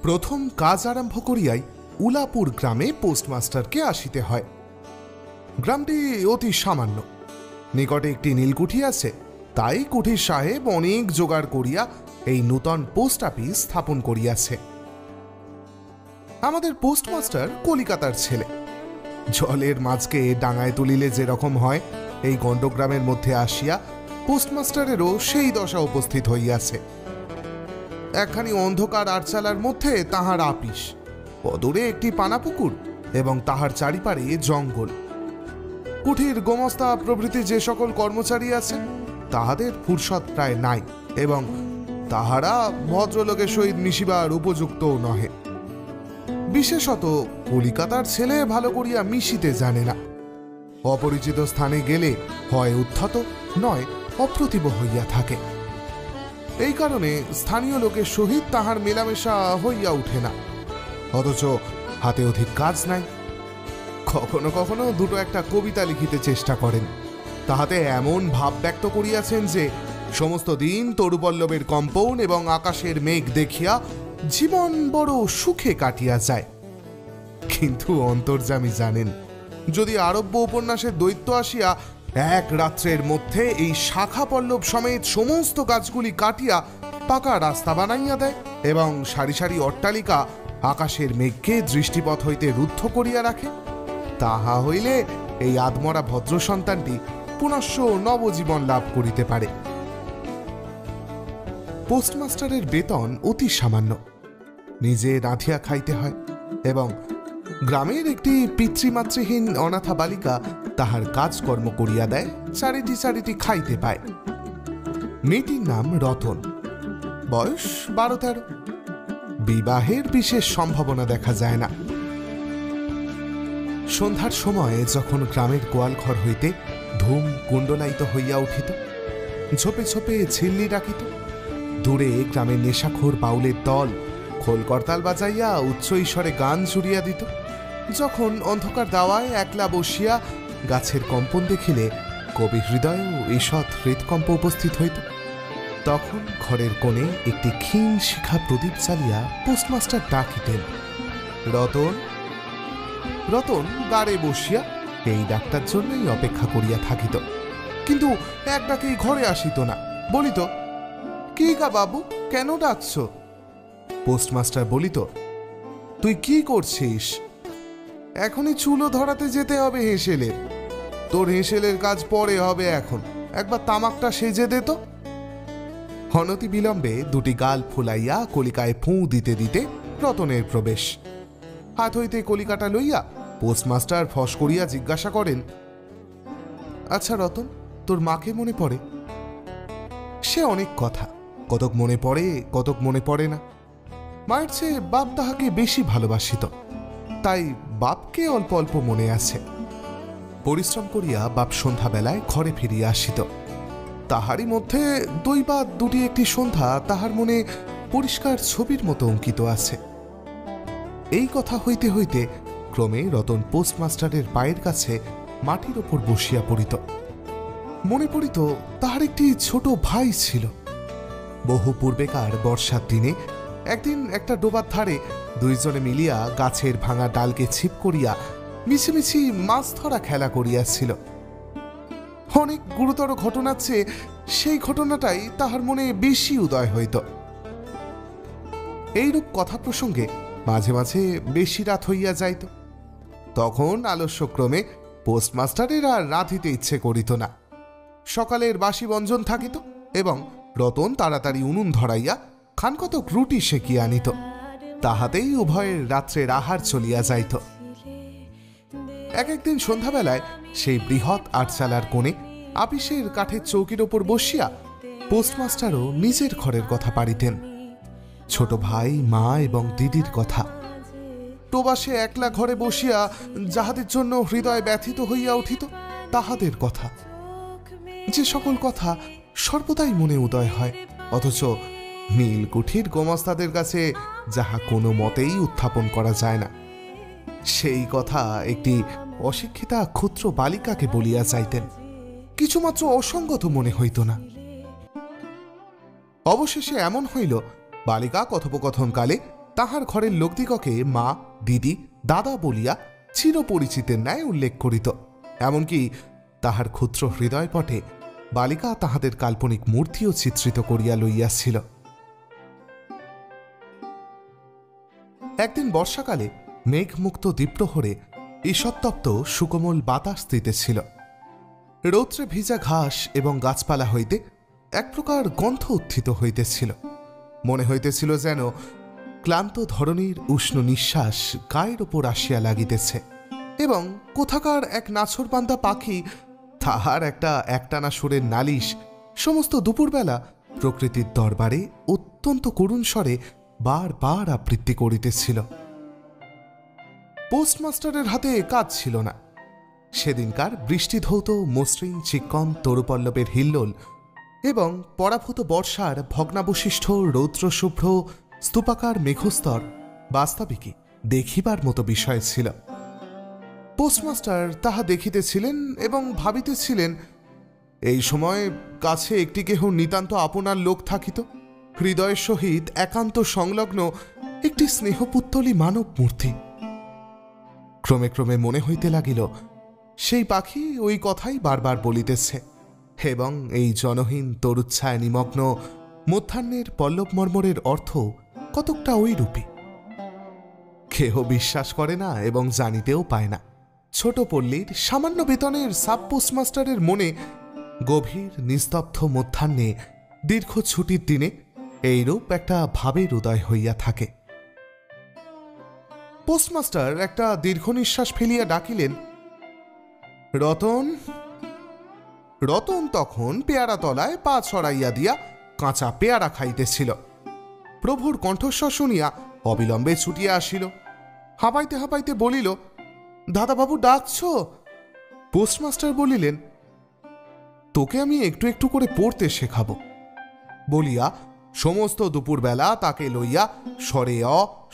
প্রথম কাজ আরম্ভ করিয়াই উলাপুর গ্রামে পোস্টমাস্টারকে আসিতে হয়। গ্রামটি অতি সামান্য, নিকটে একটি নীলকুঠি আছে, তাই কুঠির সাহেব অনেক জোগাড় করিয়া এই নূতন পোস্ট অফিস স্থাপন করিয়াছে। আমাদের পোস্টমাস্টার কলিকাতার ছেলে। জলের মাছকে ডাঙায় তুলিলে যেরকম হয়, এই গণ্ডগ্রামের মধ্যে আসিয়া পোস্টমাস্টারেরও সেই দশা উপস্থিত হইয়াছে। একখানি অন্ধকার আটচালার মধ্যে তাহার আপিস, অদূরে একটি পানাপুকুর এবং তাহার চারিপারে জঙ্গল। কুঠির গোমস্তা প্রভৃতি যে সকল কর্মচারী আছে, তাহাদের ফুরসত প্রায় নাই এবং তাহারা ভদ্রলোকের সহিত মিশিবার উপযুক্তও নহে। বিশেষত কলিকাতার ছেলে ভালো করিয়া মিশিতে জানে না। অপরিচিত স্থানে গেলে হয় উদ্ধত, নয় অপ্রতিভ হইয়া থাকে। এই কারণে স্থানীয় লোকের সহিত তাহার মেলামেশা হইয়া উঠে না। অথচ হাতে অধিক কাজ নাই। কখনো কখনো দুটো একটা কবিতা লিখিতে চেষ্টা করেন। তাহাতে এমন ভাব ব্যক্ত করিয়াছেন যে সমস্ত দিন তরুপল্লবের কম্পন এবং আকাশের মেঘ দেখিয়া জীবন বড় সুখে কাটিয়া যায়। কিন্তু অন্তর্যামী জানেন, যদি আরব্য উপন্যাসের দৈত্য আসিয়া এক রাত্রের মধ্যে এই শাখা পল্লব সমেত সমস্ত গাছগুলি কাটিয়া পাকা রাস্তা বানাইয়া দেয় এবং সারি সারি অট্টালিকা আকাশের মেঘকে দৃষ্টিপথ হইতে রুদ্ধ করিয়া রাখে, তাহা হইলে এই আদমরা ভদ্র সন্তানটি পুনশ্চ নবজীবন লাভ করিতে পারে। পোস্টমাস্টারের বেতন অতি সামান্য, নিজে রাঁধিয়া খাইতে হয় এবং গ্রামের একটি পিতৃমাতৃহীন অনাথা বালিকা তাহার কাজকর্ম করিয়া দেয়, চারিটি চারিটি খাইতে পায়। মেয়েটির নাম রতন, বয়স 12-13। বিবাহের বিশেষ সম্ভাবনা দেখা যায় না। সন্ধ্যার সময় যখন গ্রামের গোয়ালঘর হইতে ধূম কুণ্ডলায়িত হইয়া উঠিত, ঝোপে ঝোপে ঝিল্লি ডাকিত, দূরে গ্রামের নেশাখোর বাউলের দল খোল করতাল বাজাইয়া উচ্চ ঈশ্বরে গান জুড়িয়া দিত, যখন অন্ধকার দাওয়ায় একলা বসিয়া গাছের কম্পন দেখিলে কবি হৃদয়েও ঈষৎ হৃদকম্প উপস্থিত হইত, তখন ঘরের কোণে একটি ক্ষীণ শিখা প্রদীপ চালিয়া পোস্টমাস্টার ডাকিতেন, রতন। রতন দ্বারে বসিয়া এই ডাক্তার জন্যই অপেক্ষা করিয়া থাকিত, কিন্তু এক ডাকেই ঘরে আসিত না। বলিত, কি গা বাবু, কেন ডাকছ? পোস্টমাস্টার বলিত, তুই কি করছিস? এখনই চুলো ধরাতে যেতে হবে হেঁসেলের। তোর হেঁসেলের কাজ পরে হবে, এখন একবার তামাকটা সেজে দে তো। অনতি বিলম্বে দুটি গাল ফুলাইয়া কলিকায় ফুঁ দিতে দিতে রতনের প্রবেশ। হাত হইতে কলিকাটা লইয়া পোস্টমাস্টার ফস করিয়া জিজ্ঞাসা করেন, আচ্ছা রতন, তোর মাকে মনে পড়ে? সে অনেক কথা, কতক মনে পড়ে, কতক মনে পড়ে না। মায়ের চেয়ে বাপ তাহাকে বেশি ভালোবাসিত, তাই বাপকে অল্প অল্প মনে আছে। পরিশ্রম করিয়া বাপ সন্ধ্যাবেলায় ঘরে ফিরিয়া আসিত। তাহারই মধ্যে দুটি একটি সন্ধ্যা তাহার মনে পরিষ্কার ছবির মতো অঙ্কিত আছে। এই কথা হইতে হইতে ক্রমে রতন পোস্টমাস্টারের পায়ের কাছে মাটির ওপর বসিয়া পড়িত। মনে পড়িত তাহার একটি ছোট ভাই ছিল। বহু পূর্বেকার বর্ষার দিনে একদিন একটা ডোবার ধারে দুইজনে মিলিয়া গাছের ভাঙা ডালকে ছিপ করিয়া মিছিমিছি মাছ ধরা খেলা করিয়াছিল। অনেক গুরুতর ঘটনার চেয়ে সেই ঘটনাটাই তাহার মনে বেশি উদয় হইত। এইরূপ কথা প্রসঙ্গে মাঝে মাঝে বেশি রাত হইয়া যাইত। তখন আলস্যক্রমে পোস্টমাস্টারের আর রাঁধিতে ইচ্ছে করিত না। সকালের বাসি ব্যঞ্জন থাকিত এবং রতন তাড়াতাড়ি উনুন ধরাইয়া খানকতক রুটি সেকিয়া আনিত। তাহাতেই উভয়ের রাত্রের আহার চলিয়া যাইত। একদিন সন্ধ্যাবেলায় সেই বৃহৎ আটচালার কোণে আপিসের কাঠের চৌকির ওপর বসিয়া পোস্টমাস্টারও নিজের ঘরের কথা পাড়িতেন, ছোট ভাই, মা এবং দিদির কথা। প্রবাসে একলা ঘরে বসিয়া যাহাদের জন্য হৃদয় ব্যথিত হইয়া উঠিত, তাহাদের কথা। যে সকল কথা সর্বদাই মনে উদয় হয়, অথচ নীলকুঠির গোমস্তাদের কাছে যাহা কোনো মতেই উত্থাপন করা যায় না, সেই কথা একটি অশিক্ষিতা ক্ষুদ্র বালিকাকে বলিয়া চাইতেন, কিছুমাত্র অসঙ্গত মনে হইত না। অবশেষে এমন হইল, বালিকা কথোপকথনকালে তাহার ঘরের লোকদিগকে মা, দিদি, দাদা বলিয়া চিরপরিচিতের ন্যায় উল্লেখ করিত। এমনকি তাহার ক্ষুদ্র হৃদয়পটে বালিকা তাহাদের কাল্পনিক মূর্তিও চিত্রিত করিয়া লইয়াছিল। একদিন বর্ষাকালে মেঘমুক্ত দ্বীপ্রহরে ঈষৎতপ্ত সুকোমল বাতাস দিতেছিল। রৌদ্রে ভিজা ঘাস এবং গাছপালা হইতে এক প্রকার গন্ধ উত্থিত হইতেছিল। মনে হইতেছিল যেন ক্লান্ত ধরণীর উষ্ণ নিঃশ্বাস গায়ের ওপর আসিয়া লাগিতেছে এবং কোথাকার এক নাছরবান্ধা পাখি তাহার একটা একটানা সুরের নালিশ সমস্ত দুপুরবেলা প্রকৃতির দরবারে অত্যন্ত করুণ স্বরে বারবার আবৃত্তি করিতেছিল। পোস্টমাস্টারের হাতে কাজ ছিল না। সেদিনকার বৃষ্টিধৌত মসৃণ চিক্কন তরুপল্লবের হিল্লোল এবং পরাভূত বর্ষার ভগ্নাবশিষ্ট রৌদ্রশুভ্র স্তূপাকার মেঘস্তর বাস্তবিকই দেখিবার মতো বিষয় ছিল। পোস্টমাস্টার তাহা দেখিতেছিলেন এবং ভাবিতেছিলেন, এই সময় কাছে একটি কেহ নিতান্ত আপনার লোক থাকিত, হৃদয়ের সহিত একান্ত সংলগ্ন একটি স্নেহপুত্তলী মানব মূর্তি। ক্রমে ক্রমে মনে হইতে লাগিল সেই পাখি ওই কথাই বারবার বলিতেছে এবং এই জনহীন তরুচ্ছায় নিমগ্ন মধ্যাহ্নের পল্লব মর্মরের অর্থ কতকটা ওই রূপী। কেহ বিশ্বাস করে না এবং জানিতেও পায় না। ছোট পল্লীর সামান্য বেতনের সাব পোস্টমাস্টারের মনে গভীর নিস্তব্ধ মধ্যাহ্নে দীর্ঘ ছুটির দিনে এইরূপ একটা ভাবের উদয় হইয়া থাকে। পোস্টমাস্টার একটা দীর্ঘ নিঃশ্বাস ফেলিয়া ডাকিলেন, রতন। রতন তখন পেয়ারা তলায় পা ছড়াইয়া দিয়া কাঁচা পেয়ারা খাইতেছিল। প্রভুর কণ্ঠস্বর শুনিয়া অবিলম্বে ছুটিয়া আসিল। হাঁপাইতে হাঁপাইতে বলিল, দাদাবাবু ডাকছ? পোস্টমাস্টার বলিলেন, তোকে আমি একটু একটু করে পড়তে শেখাব বলিয়া সমস্ত দুপুরবেলা তাকে লইয়া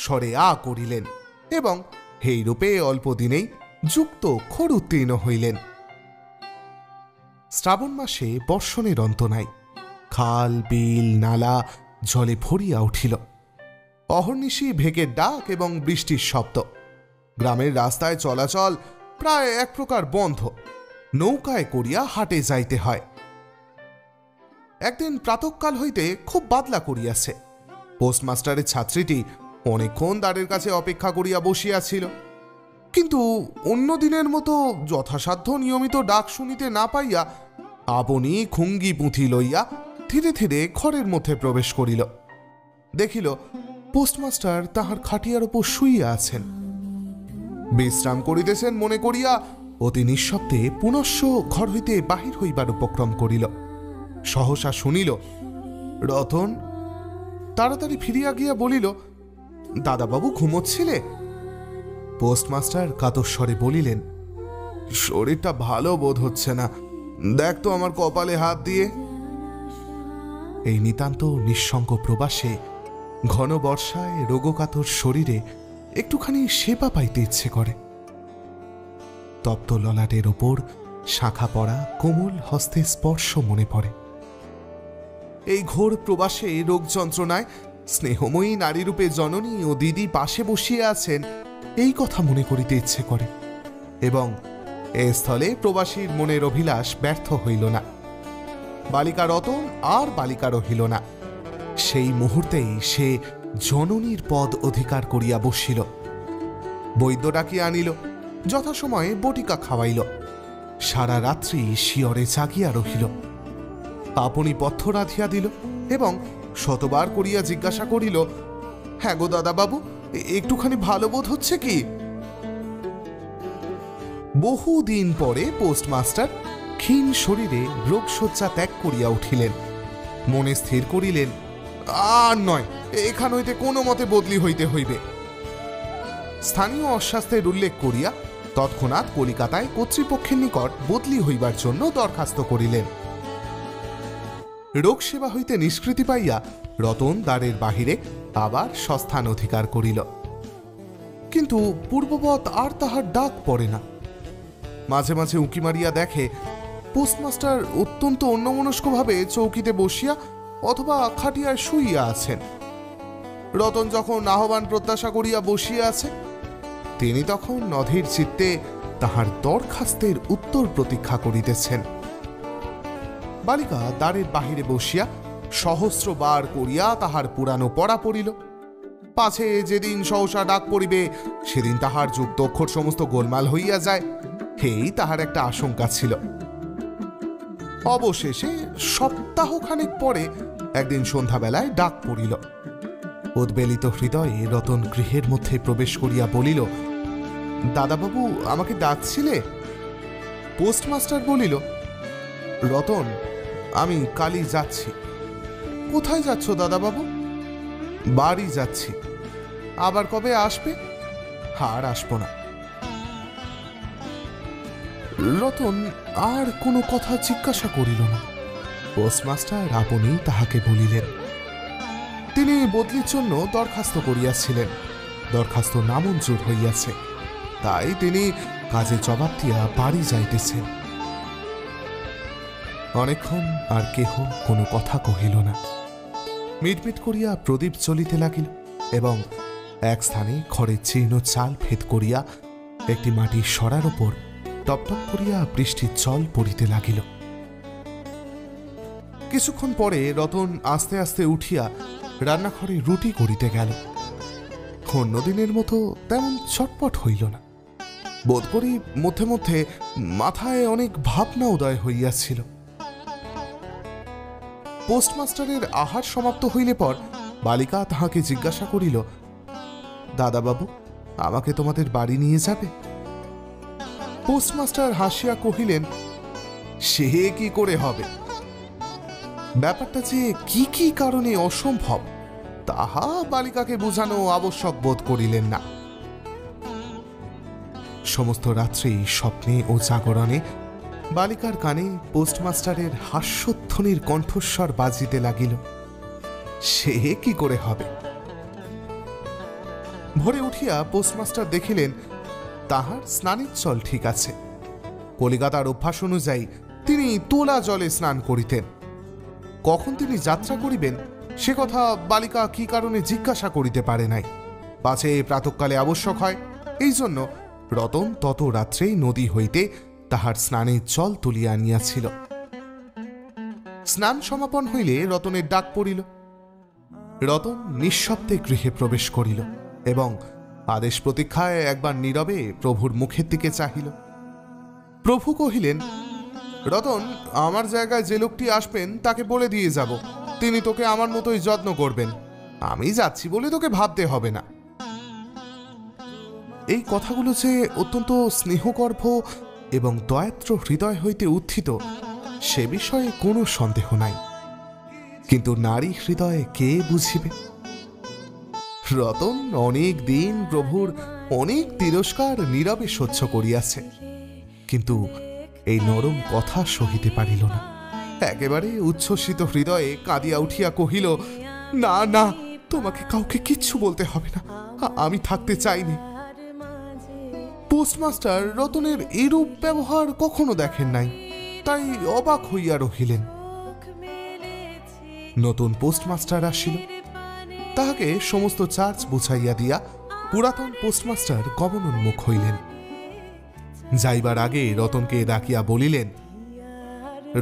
স্বরে আ করিলেন এবং এইরূপে অল্প দিনেই যুক্ত অক্ষর উত্তীর্ণ হইলেন। শ্রাবণ মাসে বর্ষণের অন্ত নাই। খাল, বিল, নালা জলে ভরিয়া উঠিল। অহর্নিশি ভেকের ডাক এবং বৃষ্টির শব্দ। গ্রামের রাস্তায় চলাচল প্রায় এক প্রকার বন্ধ। নৌকায় করিয়া হাটে যাইতে হয়। একদিন প্রাতঃকাল হইতে খুব বাদলা করিয়াছে। পোস্টমাস্টারের ছাত্রীটি অনেকক্ষণ দ্বারের কাছে অপেক্ষা করিয়া বসিয়াছিল, কিন্তু অন্য দিনের মতো যথাসাধ্য নিয়মিত ডাক শুনিতে না পাইয়া আপনি খুঙ্গি পুঁথি লইয়া ধীরে ধীরে ঘরের মধ্যে প্রবেশ করিল। দেখিল পোস্টমাস্টার তাহার খাটিয়ার উপর শুইয়া আছেন। বিশ্রাম করিতেছেন মনে করিয়া অতি নিঃশব্দে পুনশ্চ ঘর হইতে বাহির হইবার উপক্রম করিল। সহসা শুনিল, রতন। তাড়াতাড়ি ফিরিয়া গিয়া বলিল, দাদাবাবু ঘুমোচ্ছিলে? পোস্টমাস্টার কাতস্বরে বলিলেন, শরীরটা ভালো বোধ হচ্ছে না, দেখ তো আমার কপালে হাত দিয়ে। এই নিতান্ত নিঃসঙ্গ প্রবাসে ঘন বর্ষায় রোগকাতর শরীরে একটুখানি সেবা পাইতে ইচ্ছে করে। তপ্ত ললাটের ওপর শাখা পড়া কোমল হস্তে স্পর্শ মনে পড়ে। এই ঘোর প্রবাসে রোগ যন্ত্রণায় স্নেহময়ী নারীরূপে জননী ও দিদি পাশে বসিয়া আছেন, এই কথা মনে করিতে ইচ্ছে করে এবং এ স্থলে প্রবাসীর মনের অভিলাষ ব্যর্থ হইল না। বালিকা রতন আর বালিকা রহিল না। সেই মুহূর্তেই সে জননীর পদ অধিকার করিয়া বসিল। বৈদ্য ডাকিয়া আনিল, যথাসময়ে বটিকা খাওয়াইল। সারা রাত্রি শিয়রে জাগিয়া রহিল। আপনি পথ্য রাধিয়া দিল এবং শতবার করিয়া জিজ্ঞাসা করিল, হ্যাঁ গো দাদাবাবু, একটুখানি ভালো বোধ হচ্ছে কি? বহুদিন পরে পোস্টমাস্টার ক্ষীণ শরীরে রোগশয্যা ত্যাগ করিয়া উঠিলেন। মনে স্থির করিলেন, আর নয়, এখান হইতে কোনো মতে বদলি হইতে হইবে। স্থানীয় অস্বাস্থ্যের উল্লেখ করিয়া তৎক্ষণাৎ কলিকাতায় কর্তৃপক্ষের নিকট বদলি হইবার জন্য দরখাস্ত করিলেন। রোগ সেবা হইতে নিষ্কৃতি পাইয়া রতন দ্বারের বাহিরে আবার সস্থান অধিকার করিল, কিন্তু পূর্ববৎ আর তাহার ডাক পড়ে না। মাঝে মাঝে উঁকি মারিয়া দেখে পোস্টমাস্টার অত্যন্ত অন্যমনস্কভাবে চৌকিতে বসিয়া অথবা খাটিয়ায় শুইয়া আছেন। রতন যখন আহ্বান প্রত্যাশা করিয়া বসিয়া আছে, তিনি তখন অধীর চিত্তে তাহার দরখাস্তের উত্তর প্রতীক্ষা করিতেছেন। বালিকা দ্বারের বাহিরে বসিয়া সহস্রবার করিয়া তাহার পুরানো পড়া পড়িল। পাছে যেদিন সহসা ডাক পড়িবে সেদিন তাহার যুক্ত অক্ষর সমস্ত গোলমাল হইয়া যায়, এই তাহার একটা আশঙ্কা ছিল। অবশেষে সপ্তাহখানেক পরে একদিন সন্ধ্যাবেলায় ডাক পড়িল। উদ্বেলিত হৃদয়ে রতন গৃহের মধ্যে প্রবেশ করিয়া বলিল, দাদাবাবু আমাকে ডাকছিলে? পোস্টমাস্টার বলিল, রতন, আমি কালই যাচ্ছি। কোথায় যাচ্ছ দাদাবাবু? বাড়ি যাচ্ছি। আবার কবে আসবে? আর আসবো না। রতন আর কোনো কথা জিজ্ঞাসা করিল না। পোস্টমাস্টার আপনি তাহাকে বলিলেন, তিনি বদলির জন্য দরখাস্ত করিয়াছিলেন, দরখাস্ত নামঞ্জুর হইয়াছে, তাই তিনি কাজে জবাব দিয়া বাড়ি যাইতেছেন। অনেকক্ষণ আর কেহ কোনো কথা কহিল না। মিটমিট করিয়া প্রদীপ জ্বলিতে লাগিল এবং এক স্থানে ঘরের জীর্ণ চাল ভেদ করিয়া একটি মাটির সরার ওপর টপটপ করিয়া বৃষ্টির জল পড়িতে লাগিল। কিছুক্ষণ পরে রতন আস্তে আস্তে উঠিয়া রান্নাঘরে রুটি করিতে গেল। অন্যদিনের মতো তেমন চটপট হইল না। বোধ করি মধ্যে মধ্যে মাথায় অনেক ভাবনা উদয় হইয়াছিল। পোস্টমাস্টারের আহার সমাপ্ত হইলে পর বালিকা তাহাকে জিজ্ঞাসা করিল, দাদাবাবু আমাকে তোমাদের বাড়ি নিয়ে যাবে? পোস্টমাস্টার হাসিয়া কহিলেন, সে কি করে হবে? ব্যাপারটা যে কি কি কারণে অসম্ভব তাহা বালিকাকে বুঝানো আবশ্যক বোধ করিলেন না। সমস্ত রাত্রি স্বপ্নে ও জাগরণে বালিকার কানে পোস্টমাস্টারের হাস্যধ্বনির কণ্ঠস্বর বাজিতে লাগিল, সে কি করে হবে। ভোরে উঠিয়া পোস্টমাস্টার দেখিলেন তাহার স্নানের জল ঠিক আছে। কলিকাতার অভ্যাস অনুযায়ী তিনি তোলা জলে স্নান করিতেন। কখন তিনি যাত্রা করিবেন সে কথা বালিকা কি কারণে জিজ্ঞাসা করিতে পারে নাই। পাছে প্রাতঃকালে আবশ্যক হয়, এই জন্য রতন তত রাত্রেই নদী হইতে তাহার স্নানের জল তুলিয়া আনিয়াছিল। স্নান সমাপন হইলে রতনের ডাক পড়িল। রতন নিঃশব্দে গৃহে প্রবেশ করিল এবং আদেশ প্রতীক্ষায় একবার নীরবে প্রভুর মুখের দিকে চাহিল। প্রভু কহিলেন, রতন, আমার জায়গায় যে লোকটি আসবেন তাকে বলে দিয়ে যাব, তিনি তোকে আমার মতোই যত্ন করবেন। আমি যাচ্ছি বলে তোকে ভাবতে হবে না। এই কথাগুলো যে অত্যন্ত স্নেহগর্ভ এবং দয়াত্র হৃদয় হইতে উত্থিত সে বিষয়ে কোনো সন্দেহ নাই, কিন্তু নারী হৃদয়ে কে বুঝিবে? রতন অনেক দিন প্রভুর অনেক তিরস্কার নীরবে সহ্য করিয়াছে, কিন্তু এই নরম কথা সহিতে পারিল না। একেবারে উচ্ছ্বসিত হৃদয়ে কাঁদিয়া উঠিয়া কহিল, না না, তোমাকে কাউকে কিচ্ছু বলতে হবে না, আমি থাকতে চাইনি। পোস্টমাস্টার রতনের এরূপ ব্যবহার কখনো দেখেন নাই, তাই অবাক হইয়া রহিলেন। নতুন পোস্টমাস্টার আসিল। তাহাকে সমস্ত চার্জ বুঝাইয়া দিয়া পুরাতন পোস্টমাস্টার গমনোন্মুখ হইলেন। যাইবার আগে রতনকে ডাকিয়া বলিলেন,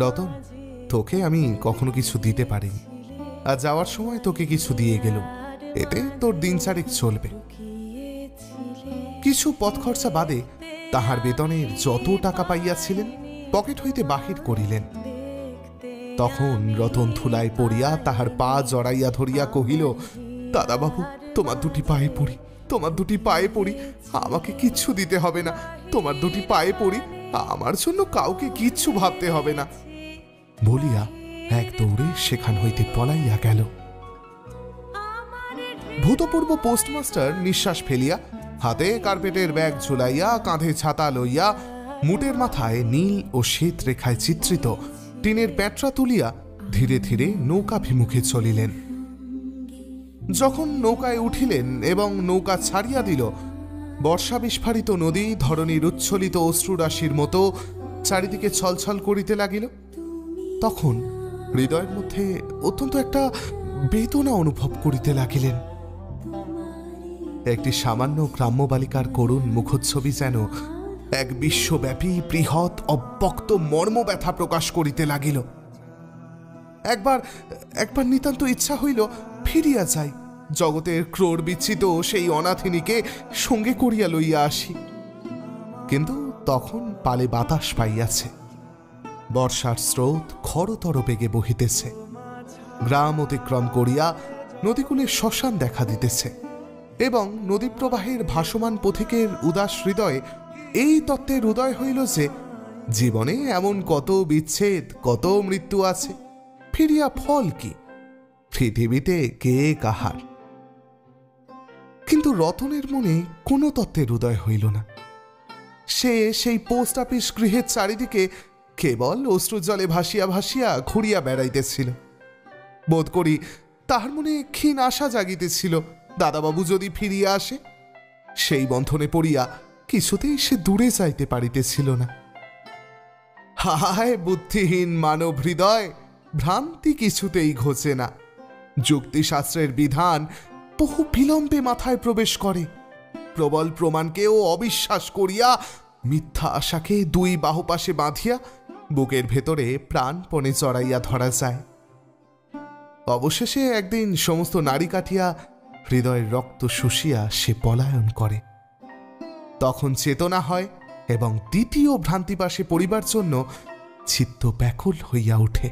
রতন, তোকে আমি কখনো কিছু দিতে পারিনি, আর যাওয়ার সময় তোকে কিছু দিয়ে গেলুম, এতে তোর দিন চারেক চলবে। কিছু পথ খরচা বাদে তাহার বেতনের যত টাকা পাইয়াছিলেন পকেট হইতে বাহির করিলেন। তখন রতন ধুলায় পড়িয়া তাহার পা জড়াইয়া ধরিয়া কহিল, দাদাবাবু, তোমার দুটি পায়ে পড়ি, তোমার দুটি পায়ে পড়ি, আমাকে কিচ্ছু দিতে হবে না, তোমার দুটি পায়ে পড়ি, আমার জন্য কাউকে কিচ্ছু ভাবতে হবে না, বলিয়া এক দৌড়ে সেখান হইতে পলাইয়া গেল। ভূতপূর্ব পোস্টমাস্টার নিঃশ্বাস ফেলিয়া হাতে কার্পেটের ব্যাগ ঝুলাইয়া কাঁধে ছাতা লইয়া মুটের মাথায় নীল ও শ্বেত রেখায় চিত্রিত টিনের প্যাঁটরা তুলিয়া ধীরে ধীরে নৌকাভিমুখে চলিলেন। যখন নৌকায় উঠিলেন এবং নৌকা ছাড়িয়া দিল, বর্ষা বিস্ফারিত নদী ধরণীর উচ্ছ্বলিত অশ্রুরাশির মতো চারিদিকে ছলছল করিতে লাগিল। তখন হৃদয়ের মধ্যে অত্যন্ত একটা বেদনা অনুভব করিতে লাগিলেন। একটি সামান্য গ্রাম্য বালিকার করুণ মুখচ্ছবি যেন এক বিশ্বব্যাপী বৃহৎ অব্যক্ত মর্মব্যথা প্রকাশ করিতে লাগিল। একবার একবার নিতান্ত ইচ্ছা হইল ফিরিয়া যাই, জগতের ক্রোড় বিচ্ছিত সেই অনাথিনীকে সঙ্গে করিয়া লইয়া আসি। কিন্তু তখন পালে বাতাস পাইয়াছে, বর্ষার স্রোত খরতর বেগে বহিতেছে, গ্রাম অতিক্রম করিয়া নদীকূলে শ্মশান দেখা দিতেছে, এবং নদীপ্রবাহের ভাসমান পথিকের উদাস হৃদয়ে এই তত্ত্বের উদয় হইল যে জীবনে এমন কত বিচ্ছেদ, কত মৃত্যু আছে, ফিরিয়া ফল কি, পৃথিবীতে কে কাহার। কিন্তু রতনের মনে কোনো তত্ত্বের উদয় হইল না। সে সেই পোস্ট অফিস গৃহের চারিদিকে কেবল অশ্রুজলে ভাসিয়া ভাসিয়া ঘুরিয়া বেড়াইতেছিল। বোধ করি তাহার মনে ক্ষীণ আশা জাগিতেছিল, দাদাবাবু যদি ফিরিয়া আসে। সেই বন্ধনে পড়িয়া কিছুতেই সে দূরে যাইতে পারিতেছিল না। হায় বুদ্ধিহীন মানব হৃদয়, ভ্রান্তি কিছুতেই ঘোচে না। যুক্তিশাস্ত্রের বিধান বহু বিলম্বে মাথায় প্রবেশ করে। প্রবল প্রমাণকেও অবিশ্বাস করিয়া মিথ্যা আশাকে দুই বাহুপাশে বাঁধিয়া বুকের ভেতরে প্রাণপণে চড়াইয়া ধরা যায়। অবশেষে একদিন সমস্ত নাড়ি কাটিয়া হৃদয়ের রক্ত শুষিয়া সে পলায়ন করে। তখন চেতনা হয় এবং দ্বিতীয় ভ্রান্তিপাশে পড়িবার জন্য চিত্ত ব্যাকুল হইয়া ওঠে।